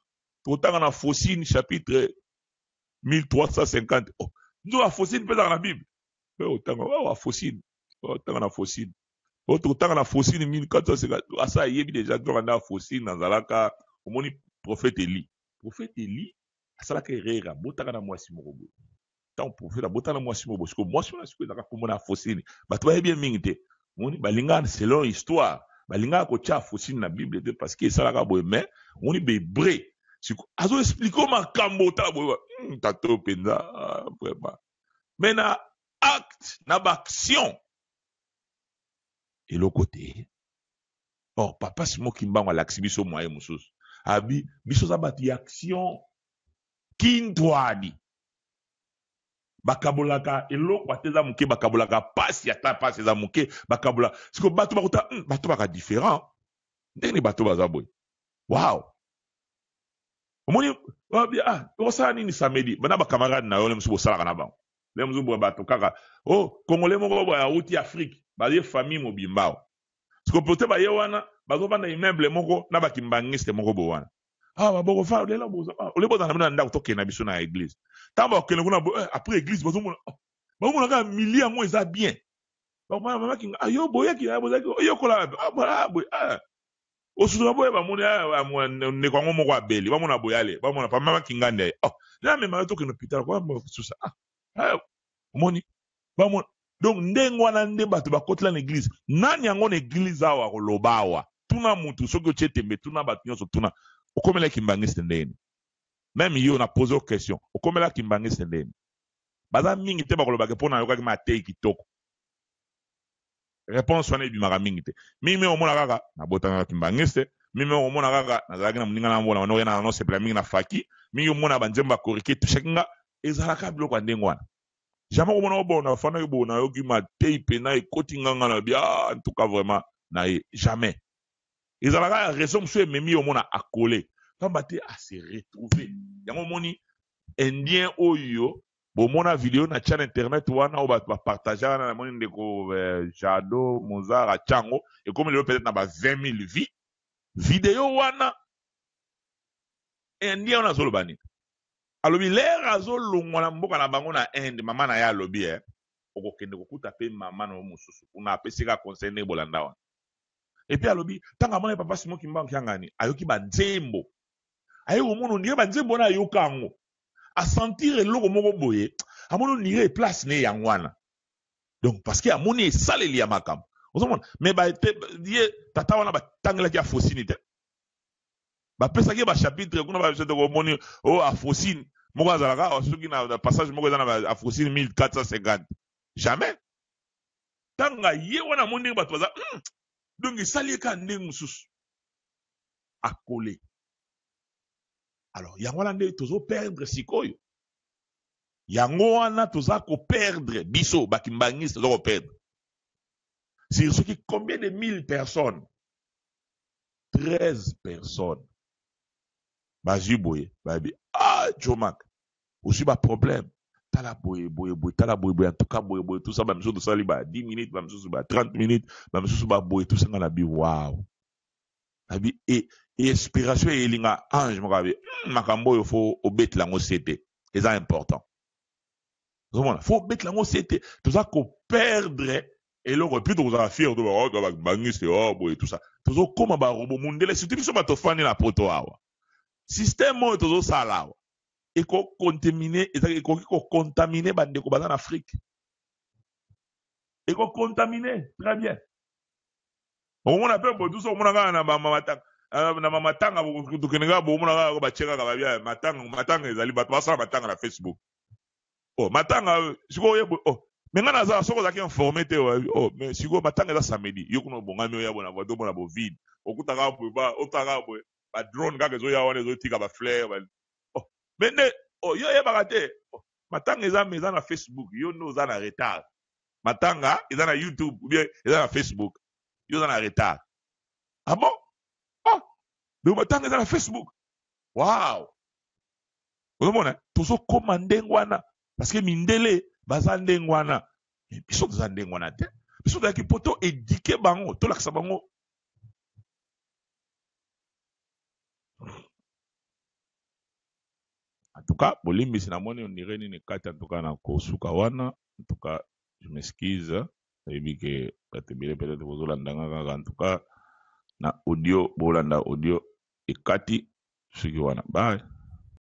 S3: totanga na faucine chapitre 1350 ndo ka faucine pe za la bible pe otanga wa faucine otanga na faucine totanga na faucine 1450 asa yebi déjà ndo na faucine na zalaka omoni prophète Eli asalaka erreur botaka na mwasi moko boye tant prophète abotana mwasi moko parce que mwasi na siko ezaka komona faucine bato bayebi mingi te moni balingana selon histoire balingana kotia faucine na bible te parce que esalaka boye mais moni bebre siko azo expliquer makambo tala boye tato penza vraiment mais na acte na action eloko te papa Simon Kimbangu alaksi biso moye mosusu abi biso za bati action kintwadi bakabolaka eloko ateza muke bakabolaka pasi ata pasi za muke bakabola siko bato bakuta bato baka différent ndeni bato baza boy wow omoni osala nini samedi bana bakamarade na yo le musu bosalaka na bango le musu bo bato kaka congolais moko boya uti Afrique baye famille mobimbao siko pote baye wana bazobanda immeuble moko na bakimbangiste moko bo wana baboko fa lela boza oleboza na bina ndako tokena biso na église tamba okene kuna après église bazomona ka milliers yango eza bien bamama kinga ayo boya kina boza yo kola osusu boya bamoni ne kwango moko abeli bamona boyale bamona pa mama kinga nde na mema tokena hôpital kwa susa omoni bamona donc ndengo wana nde bato bakotela na église nani yango na église awa kolobawa tuna mutu soki otie tembe tuna bato nyonso tuna okomela kimbangiste ndeni même yo na pose aux questions okomela kimbangiste ndeni baza mingi te bakolobaka mpona yokaki matei kitoko réponse wana ebimaka mingi te mingi omona kaka nabotanga kimbangiste mingi omona kaka nazalaki na moninga na mbona onoyena na nosepela mingi na faki mingi omona banzembo bakorike toshakinga ezalaka biloko ya ndenge wana jamais komona obona fana ebona yoki matei pena ekoti nganga na bia en tout cas vraiment na jamais ezalaka raison mosusu ememi omona akole pamba te ase retrouver yango moni indien oyo bomona video na chaîne internet wana o bato bapartage wana na moni ndeko Jado Mozart achango ekomi lelo peut-être na ba 20 000 vues video wana indien wana azoloba nini alobi lere azolongwa na mboka na bango na Inde mama na ya alobi okokende kokuta pe mama na mosusu kuna apesika conseil ne bolanda wana epi alobi tanga mona papa Simon Kimbangu kiangani ayoki banzembo aye omono ndie banzembo na ayoka yango asentir eloko moko boye amono nire place ne yango wana donc parce que amoni esaleli ya makambo ozomona mais ye tata wana batangelaki afosini te bapesaki bachapitre kuna bachapitre komoni afosini moko azalaka soki na passage moko eza na afosini 1450 jamais tanga ye wana amoni ndenge bato baza donc esali eka ndenge mosusu akole alors yango wana nde tozoperdre sikoyo yango wana toza koperdre biso bakimbangisi toza koperdre sur ce qui combien de 1000 personnes 13 personnes bazwi boye babi Jomak aussi ba problème tala boye tala boye en tout cas boye tout ça ba miso tosali ba 10 minutes ba miso ba 30 minutes ba miso ba boye tout ça ngana bi wow abi et inspiration elinga ange makabi makambo yo fo obet lango c'était c'est important zomona fo obet lango c'était toza ko perdre et le repli toza fier de ba bangiste boye tout ça tozo koma ba robo mundele surtout biso ba tofani na poto awa système oyo tozo sala awa eko contaminer eko contaminer bandeko baza en Afrique eko contaminer très bien on appelle pour tout ça on a na matanga tukenga bo mona ba cheka ka babia matanga ezali bato basala matanga na Facebook matanga siko yebo menga na za soko zaki informer te mais siko matanga za samedi yokuno bongami oya bona vodo bona bo vide okutaka bo ba otaka bo ba drone kaka zo ya wana zo tika ba flare ba mende yo yeba te matanga eza na Facebook yo no za na retard matanga eza na YouTube ou bien eza na Facebook yo za na retard ah bon donc matanga eza na Facebook wow ozomona tozo koma ndenge wana parce que mindele baza ndenge wana biso toza ndenge wana te biso tozalaki poto éduquer bango tolakisa bango en tout cas bolimbisi namoni ondire nini kati en tout cas na kosuka wana en tout cas je m'excuse nayebi ke bato ebele peut-être bozolandanga kaka en tout cas na audio bolanda audio ekati soki wana bye